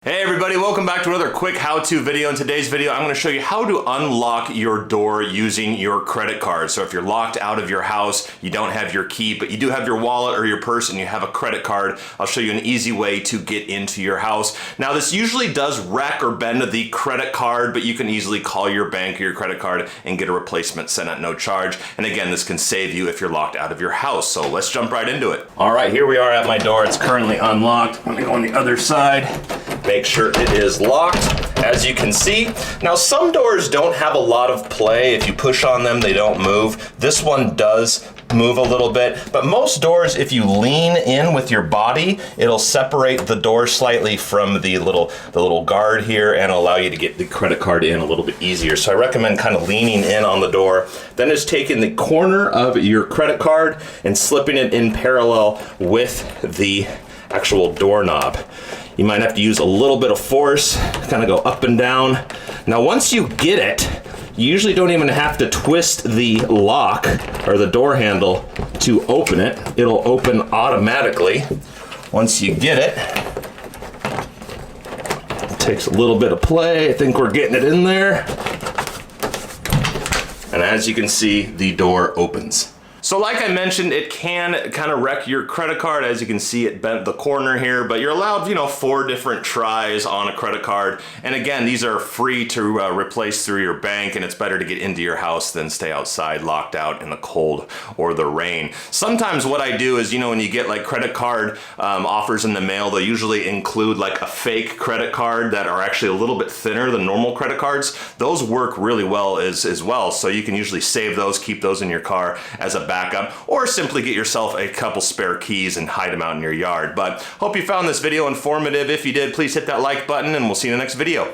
Hey everybody, welcome back to another quick how-to video. In today's video, I'm going to show you how to unlock your door using your credit card. So if you're locked out of your house, you don't have your key, but you do have your wallet or your purse and you have a credit card, I'll show you an easy way to get into your house. Now this usually does wreck or bend the credit card, but you can easily call your bank or your credit card and get a replacement sent at no charge. And again, this can save you if you're locked out of your house. So let's jump right into it. All right, here we are at my door. It's currently unlocked. Let me go on the other side. Make sure it is locked, as you can see. Now some doors don't have a lot of play. If you push on them, they don't move. This one does move a little bit, but most doors, if you lean in with your body, it'll separate the door slightly from the little guard here and allow you to get the credit card in a little bit easier. So I recommend kind of leaning in on the door, then just taking the corner of your credit card and slipping it in parallel with the actual doorknob. You might have to use a little bit of force, kind of go up and down. Now once you get it, you usually don't even have to twist the lock or the door handle to open it. It'll open automatically once you get it. It takes a little bit of play. I think we're getting it in there. And as you can see, the door opens. So like I mentioned, it can kind of wreck your credit card. As you can see, it bent the corner here, but you're allowed, 4 different tries on a credit card. And again, these are free to replace through your bank, and it's better to get into your house than stay outside locked out in the cold or the rain. Sometimes what I do is, when you get like credit card offers in the mail, they usually include like a fake credit card that are actually a little bit thinner than normal credit cards. Those work really well as well. So you can usually save those, keep those in your car as a backup, or simply get yourself a couple spare keys and hide them out in your yard. But hope you found this video informative. If you did, please hit that like button and we'll see you in the next video.